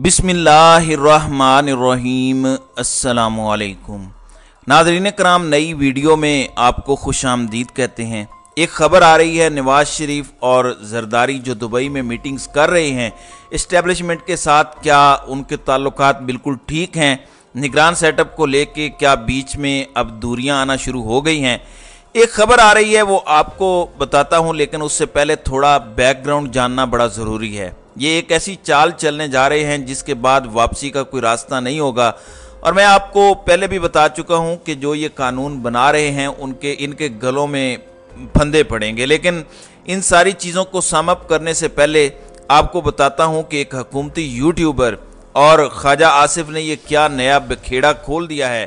बिस्मिल्लाहिर्रहमानिर्रहीम। अस्सलामुअलैकुम नाज़रीन कराम, नई वीडियो में आपको खुश आमदीद कहते हैं। एक ख़बर आ रही है, नवाज शरीफ और जरदारी जो दुबई में मीटिंग्स कर रहे हैं इस्टेब्लिशमेंट के साथ, क्या उनके ताल्लुकात बिल्कुल ठीक हैं? निगरान सेटअप को लेके क्या बीच में अब दूरियां आना शुरू हो गई हैं? एक ख़बर आ रही है, वो आपको बताता हूं, लेकिन उससे पहले थोड़ा बैकग्राउंड जानना बड़ा ज़रूरी है। ये एक ऐसी चाल चलने जा रहे हैं जिसके बाद वापसी का कोई रास्ता नहीं होगा। और मैं आपको पहले भी बता चुका हूं कि जो ये कानून बना रहे हैं इनके गलों में फंदे पड़ेंगे। लेकिन इन सारी चीज़ों को सम अप करने से पहले आपको बताता हूं कि एक हुकूमती यूट्यूबर और ख्वाजा आसिफ ने ये क्या नया बखेड़ा खोल दिया है।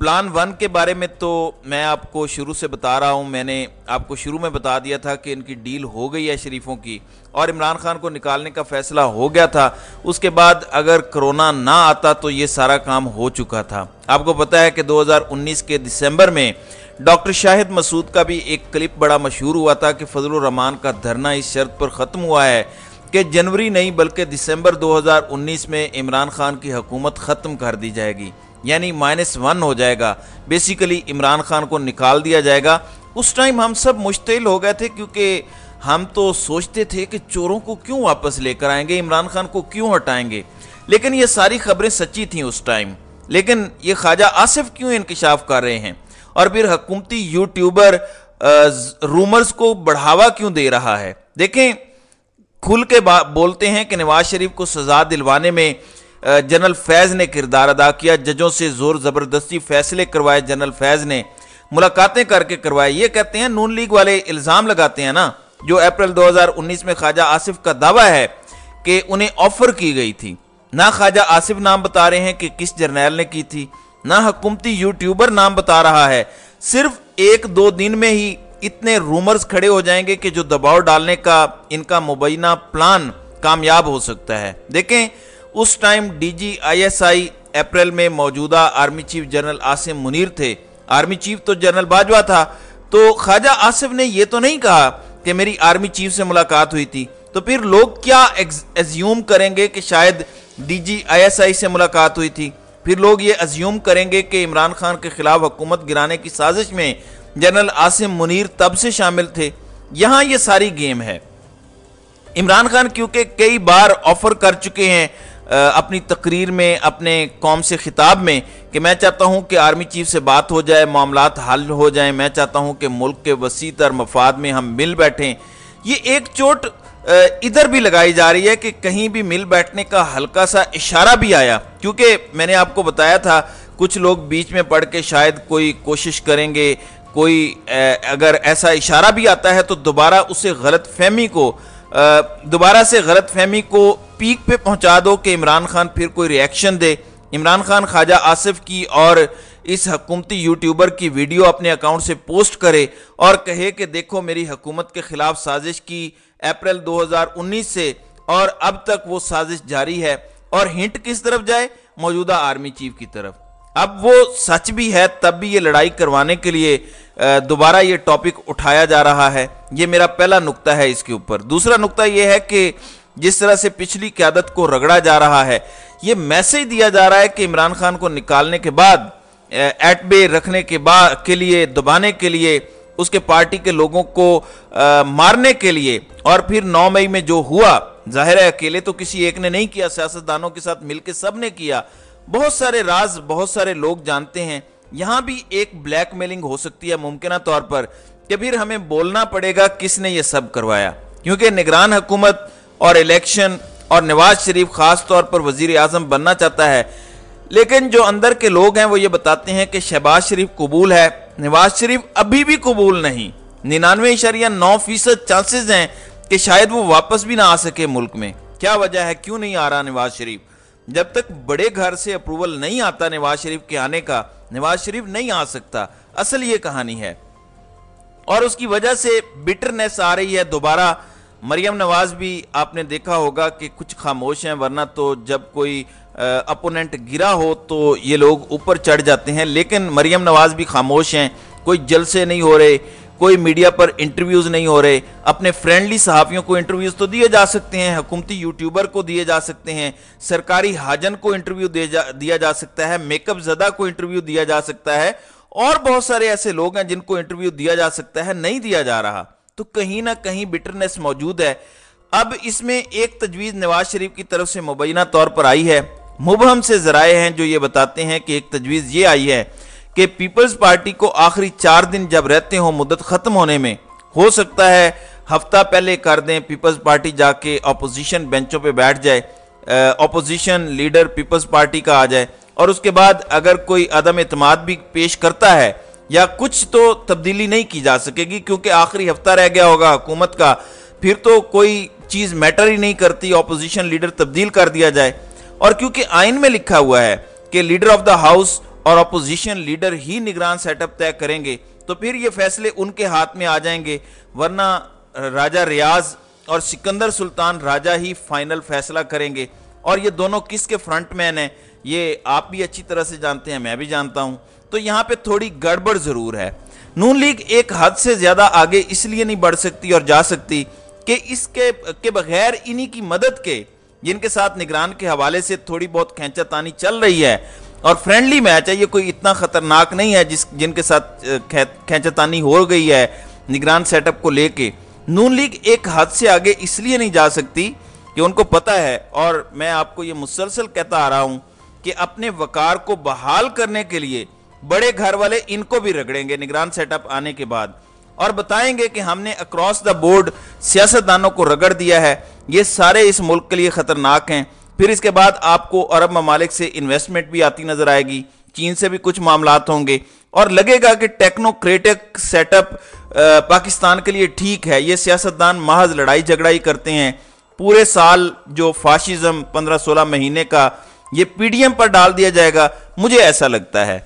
प्लान 1 के बारे में तो मैं आपको शुरू से बता रहा हूं। मैंने आपको शुरू में बता दिया था कि इनकी डील हो गई है शरीफों की, और इमरान खान को निकालने का फैसला हो गया था। उसके बाद अगर कोरोना ना आता तो ये सारा काम हो चुका था। आपको पता है कि 2019 के दिसंबर में डॉक्टर शाहिद मसूद का भी एक क्लिप बड़ा मशहूर हुआ था कि फजलुर रहमान का धरना इस शर्त पर ख़त्म हुआ है कि जनवरी नहीं बल्कि दिसंबर 2019 में इमरान खान की हुकूमत ख़त्म कर दी जाएगी, यानी -1 हो जाएगा। बेसिकली इमरान खान को निकाल दिया जाएगा। उस टाइम हम सब मुश्तिल हो गए थे, क्योंकि हम तो सोचते थे कि चोरों को क्यों वापस लेकर आएंगे, इमरान खान को क्यों हटाएंगे। लेकिन ये सारी खबरें सच्ची थीं उस टाइम। लेकिन ये ख्वाजा आसिफ क्यों इंकिशाफ कर रहे हैं, और फिर हुकूमती यूट्यूबर रूमर्स को बढ़ावा क्यों दे रहा है? देखें, खुल के बोलते हैं कि नवाज शरीफ को सजा दिलवाने में जनरल फैज़ ने किरदार अदा किया। जजों से जोर ज़बरदस्ती फैसले करवाए जनरल फैज़ ने, मुलाकातें करके करवाए। ये कहते हैं नून लीग वाले इल्ज़ाम लगाते हैं ना, जो अप्रैल 2019 में ख्वाजा आसिफ का दावा है कि उन्हें ऑफर की गई थी। ना ख्वाजा आसिफ नाम बता रहे हैं कि किस जर्नैल ने की थी, ना हुकूमती यूट्यूबर नाम बता रहा है। सिर्फ 1-2 दिन में ही इतने रूमर्स खड़े हो जाएंगे कि जो दबाव डालने का इनका मुबैना प्लान कामयाब हो सकता है। देखें, उस टाइम DGISI अप्रैल में मौजूदा army chief general Asim Munir थे, आर्मी चीफ तो जनरल बाजवा था। तो ख्वाजा आसिफ ने यह तो नहीं कहा कि मेरी आर्मी चीफ से मुलाकात हुई थी। तो फिर लोग क्या एज्यूम करेंगे कि शायद DGISI से मुलाकात हुई थी। फिर लोग ये एज्यूम करेंगे कि इमरान खान के खिलाफ हुकूमत गिराने की साजिश में जनरल आसिम मुनीर तब से शामिल थे। यहां ये सारी गेम है। इमरान खान क्योंकि कई बार ऑफर कर चुके हैं अपनी तकरीर में, अपने कौम से खिताब में, कि मैं चाहता हूं कि आर्मी चीफ से बात हो जाए, मामलात हल हो जाएं, मैं चाहता हूं कि मुल्क के वसी तर मफाद में हम मिल बैठें। ये एक चोट इधर भी लगाई जा रही है कि कहीं भी मिल बैठने का हल्का सा इशारा भी आया, क्योंकि मैंने आपको बताया था कुछ लोग बीच में पढ़ के शायद कोई कोशिश करेंगे, कोई अगर ऐसा इशारा भी आता है तो दोबारा से गलतफहमी को पीक पे पहुंचा दो कि इमरान खान फिर कोई रिएक्शन दे। इमरान खान ख्वाजा आसिफ की और इस हुकूमती यूट्यूबर की वीडियो अपने अकाउंट से पोस्ट करे और कहे कि देखो मेरी हुकूमत के खिलाफ साजिश की अप्रैल 2019 से, और अब तक वो साजिश जारी है। और हिंट किस तरफ जाए? मौजूदा आर्मी चीफ की तरफ। अब वो सच भी है, तब भी ये लड़ाई करवाने के लिए दोबारा ये टॉपिक उठाया जा रहा है। ये मेरा पहला नुक्ता है इसके ऊपर। दूसरा नुक्ता ये है कि जिस तरह से पिछली क़यादत को रगड़ा जा रहा है, ये मैसेज दिया जा रहा है कि इमरान खान को निकालने के बाद, एट बे रखने के लिए, दबाने के लिए, उसके पार्टी के लोगों को मारने के लिए, और फिर 9 मई में जो हुआ, जाहिर है अकेले तो किसी एक ने नहीं किया, सियासतदानों के साथ मिलकर सब ने किया। बहुत सारे राज बहुत सारे लोग जानते हैं। यहां भी एक ब्लैकमेलिंग हो सकती है मुमकिना तौर पर, कि फिर हमें बोलना पड़ेगा किसने ये सब करवाया, क्योंकि निगरान हुकूमत और इलेक्शन, और नवाज शरीफ खास तौर पर वजीर आजम बनना चाहता है। लेकिन जो अंदर के लोग हैं वो ये बताते हैं कि शहबाज शरीफ कबूल है, नवाज शरीफ अभी भी कबूल नहीं। 99.9% चांसेस हैं कि शायद वो वापस भी ना आ सके मुल्क में। क्या वजह है, क्यों नहीं आ रहा नवाज शरीफ? जब तक बड़े घर से अप्रूवल नहीं आता नवाज शरीफ के आने का, नवाज शरीफ नहीं आ सकता। असल ये कहानी है, और उसकी वजह से बिटरनेस आ रही है दोबारा। मरियम नवाज भी आपने देखा होगा कि कुछ खामोश हैं, वरना तो जब कोई अपोनेंट गिरा हो तो ये लोग ऊपर चढ़ जाते हैं। लेकिन मरियम नवाज भी खामोश हैं, कोई जलसे नहीं हो रहे, कोई मीडिया पर इंटरव्यूज़ नहीं हो रहे। अपने फ्रेंडली सहाफ़ियों को इंटरव्यूज़ तो दिए जा सकते हैं, हुकूमती यूट्यूबर को दिए जा सकते हैं, सरकारी हाजन को इंटरव्यू दिया जा सकता है, मेकअप ज़दा को इंटरव्यू दिया जा सकता है, और बहुत सारे ऐसे लोग हैं जिनको इंटरव्यू दिया जा सकता है, नहीं दिया जा रहा। तो कहीं ना कहीं बिटरनेस मौजूद है। अब इसमें एक तजवीज़ नवाज शरीफ की तरफ से मुबैना तौर पर आई है। मुबहम से ज़राए हैं जो ये बताते हैं कि एक तजवीज़ ये आई है कि पीपल्स पार्टी को आखिरी 4 दिन जब रहते हो मुद्दत ख़त्म होने में, हो सकता है हफ्ता पहले कर दें, पीपल्स पार्टी जाके अपोजिशन बेंचों पे बैठ जाए, अपोजिशन लीडर पीपल्स पार्टी का आ जाए, और उसके बाद अगर कोई अदम एतमाद भी पेश करता है या कुछ तो तब्दीली नहीं की जा सकेगी, क्योंकि आखिरी हफ्ता रह गया होगा हुकूमत का, फिर तो कोई चीज़ मैटर ही नहीं करती, अपोजिशन लीडर तब्दील कर दिया जाए। और क्योंकि आइन में लिखा हुआ है कि लीडर ऑफ द हाउस और अपोजिशन लीडर ही निगरान सेटअप तय करेंगे, तो फिर ये फैसले उनके हाथ में आ जाएंगे, वरना राजा रियाज और सिकंदर सुल्तान राजा ही फाइनल फैसला करेंगे। और ये दोनों किसके फ्रंटमैन हैं ये आप भी अच्छी तरह से जानते हैं, मैं भी जानता हूं। तो यहाँ पे थोड़ी गड़बड़ जरूर है। नून लीग एक हद से ज्यादा आगे इसलिए नहीं बढ़ सकती और जा सकती कि इसके के बगैर इन्हीं की मदद के, जिनके साथ निगरान के हवाले से थोड़ी बहुत खींचातानी चल रही है और फ्रेंडली मैच है, ये कोई इतना खतरनाक नहीं है जिनके साथ खींचातानी हो गई है निगरान सेटअप को लेके। नून लीग एक हद से आगे इसलिए नहीं जा सकती कि उनको पता है, और मैं आपको ये मुसलसल कहता आ रहा हूं कि अपने वकार को बहाल करने के लिए बड़े घर वाले इनको भी रगड़ेंगे निगरान सेटअप आने के बाद, और बताएंगे कि हमने अक्रॉस द बोर्ड सियासतदानों को रगड़ दिया है, ये सारे इस मुल्क के लिए खतरनाक हैं। फिर इसके बाद आपको अरब ममालिक से इन्वेस्टमेंट भी आती नजर आएगी, चीन से भी कुछ मामलात होंगे, और लगेगा कि टेक्नोक्रेटिक सेटअप पाकिस्तान के लिए ठीक है। ये सियासतदान महज लड़ाई झगड़ा ही करते हैं, पूरे साल जो फाशिज्म 15-16 महीने का ये पीडीएम पर डाल दिया जाएगा, मुझे ऐसा लगता है।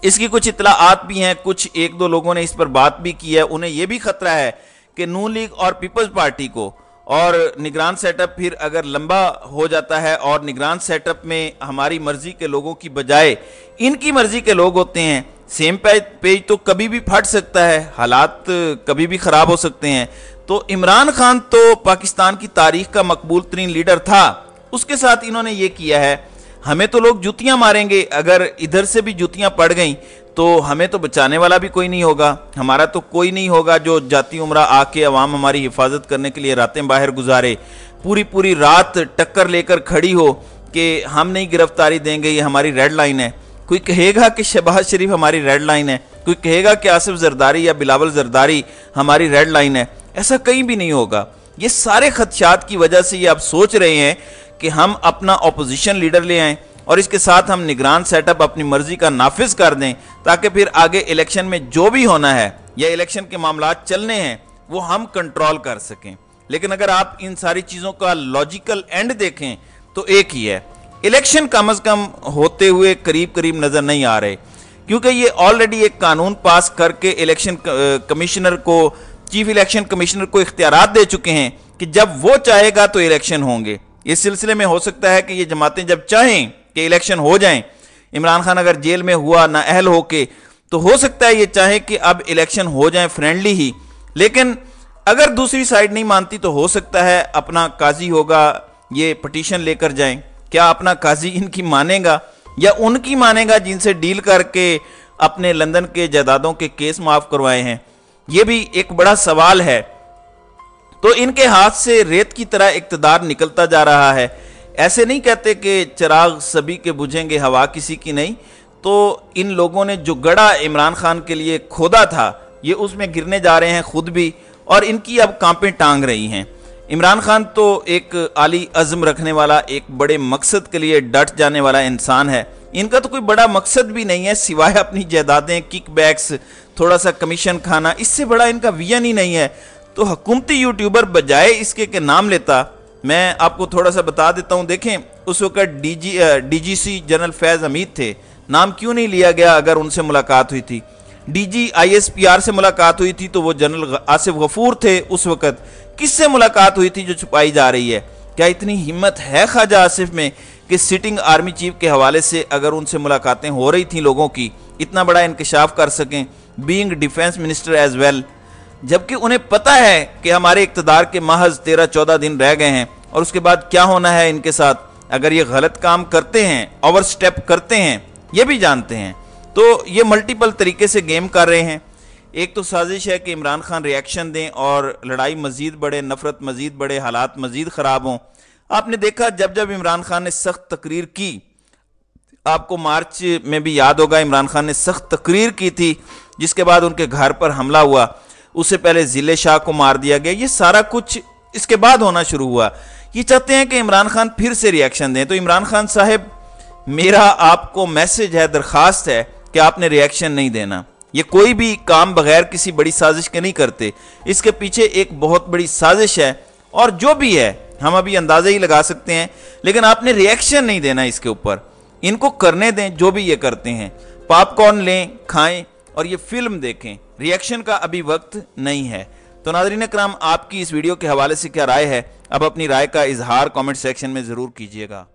इसकी कुछ इतलाआत भी हैं, कुछ एक दो लोगों ने इस पर बात भी की है। उन्हें यह भी खतरा है कि नून लीग और पीपल्स पार्टी को और निगरान सेटअप फिर अगर लंबा हो जाता है और निगरान सेटअप में हमारी मर्जी के लोगों की बजाय इनकी मर्जी के लोग होते हैं, सेम पेज तो कभी भी फट सकता है, हालात कभी भी खराब हो सकते हैं। तो इमरान खान तो पाकिस्तान की तारीख का मकबूल तरीन लीडर था, उसके साथ इन्होंने ये किया है। हमें तो लोग जूतियां मारेंगे, अगर इधर से भी जूतियां पड़ गई तो हमें तो बचाने वाला भी कोई नहीं होगा, हमारा तो कोई नहीं होगा जो जाती उम्रा आके अवाम हमारी हिफाजत करने के लिए रातें बाहर गुजारे, पूरी पूरी रात टक्कर लेकर खड़ी हो कि हम नहीं गिरफ्तारी देंगे, ये हमारी रेड लाइन है। कोई कहेगा कि शहबाज शरीफ हमारी रेड लाइन है, कोई कहेगा कि आसिफ जरदारी या बिलावल जरदारी हमारी रेड लाइन है, ऐसा कहीं भी नहीं होगा। ये सारे खदशात की वजह से ये आप सोच रहे हैं कि हम अपना ऑपोजिशन लीडर ले आएं और इसके साथ हम निगरान सेटअप अपनी मर्जी का नाफिज कर दें, ताकि फिर आगे इलेक्शन में जो भी होना है या इलेक्शन के मामलात चलने हैं वो हम कंट्रोल कर सकें। लेकिन अगर आप इन सारी चीज़ों का लॉजिकल एंड देखें तो एक ही है, इलेक्शन कम अज कम होते हुए करीब करीब नजर नहीं आ रहे, क्योंकि ये ऑलरेडी एक कानून पास करके इलेक्शन कमिश्नर को, चीफ इलेक्शन कमिश्नर को इख्तियारात दे चुके हैं कि जब वो चाहेगा तो इलेक्शन होंगे। इस सिलसिले में हो सकता है कि ये जमातें जब चाहें कि इलेक्शन हो जाएं, इमरान खान अगर जेल में हुआ ना अहल होके, तो हो सकता है ये चाहे कि अब इलेक्शन हो जाएं फ्रेंडली ही। लेकिन अगर दूसरी साइड नहीं मानती तो हो सकता है अपना काजी होगा, ये पटिशन लेकर जाएं। क्या अपना काजी इनकी मानेगा या उनकी मानेगा जिनसे डील करके अपने लंदन के जायदादों के केस माफ करवाए हैं? ये भी एक बड़ा सवाल है। तो इनके हाथ से रेत की तरह इक्तदार निकलता जा रहा है। ऐसे नहीं कहते कि चिराग सभी के बुझेंगे हवा किसी की नहीं, तो इन लोगों ने जो गड़ा इमरान खान के लिए खोदा था ये उसमें गिरने जा रहे हैं खुद भी, और इनकी अब कांपें टांग रही हैं। इमरान खान तो एक आली अज़्म रखने वाला, एक बड़े मकसद के लिए डट जाने वाला इंसान है। इनका तो कोई बड़ा मकसद भी नहीं है सिवाय अपनी जायदादें, किकबैक्स, थोड़ा सा कमीशन खाना, इससे बड़ा इनका विजन ही नहीं है। तो हुकूमती यूट्यूबर बजाय इसके के नाम लेता, मैं आपको थोड़ा सा बता देता हूं। देखें उस वक्त डीजीसी जनरल फैज़ हमीद थे, नाम क्यों नहीं लिया गया? अगर उनसे मुलाकात हुई थी, डीजी ISPR से मुलाकात हुई थी तो वो जनरल आसिफ गफूर थे उस वक्त। किससे मुलाकात हुई थी जो छुपाई जा रही है? क्या इतनी हिम्मत है ख्वाजा आसिफ में कि सिटिंग आर्मी चीफ के हवाले से अगर उनसे मुलाकातें हो रही थी लोगों की, इतना बड़ा इंकशाफ कर सकें? Being defence minister as well, जबकि उन्हें पता है कि हमारे इक़्तिदार के महज 13-14 दिन रह गए हैं और उसके बाद क्या होना है इनके साथ अगर ये गलत काम करते हैं, ओवर स्टेप करते हैं, ये भी जानते हैं। तो ये मल्टीपल तरीके से गेम कर रहे हैं। एक तो साजिश है कि इमरान खान रिएक्शन दें और लड़ाई मजीद बढ़े, नफरत मजीद बढ़े, हालात मजीद ख़राब हों। आपने देखा जब जब इमरान खान ने सख्त तकरीर की, आपको मार्च में भी याद होगा इमरान खान ने सख्त तकरीर की थी, जिसके बाद उनके घर पर हमला हुआ, उससे पहले जिले शाह को मार दिया गया, ये सारा कुछ इसके बाद होना शुरू हुआ। ये चाहते हैं कि इमरान खान फिर से रिएक्शन दें। तो इमरान खान साहब, मेरा आपको मैसेज है, दरखास्त है कि आपने रिएक्शन नहीं देना। ये कोई भी काम बगैर किसी बड़ी साजिश के नहीं करते, इसके पीछे एक बहुत बड़ी साजिश है और जो भी है हम अभी अंदाजा ही लगा सकते हैं, लेकिन आपने रिएक्शन नहीं देना इसके ऊपर। इनको करने दें जो भी ये करते हैं, पॉपकॉर्न लें, खाएं और ये फिल्म देखें। रिएक्शन का अभी वक्त नहीं है। तो नाज़रीन इकराम, आपकी इस वीडियो के हवाले से क्या राय है? अब अपनी राय का इजहार कमेंट सेक्शन में ज़रूर कीजिएगा।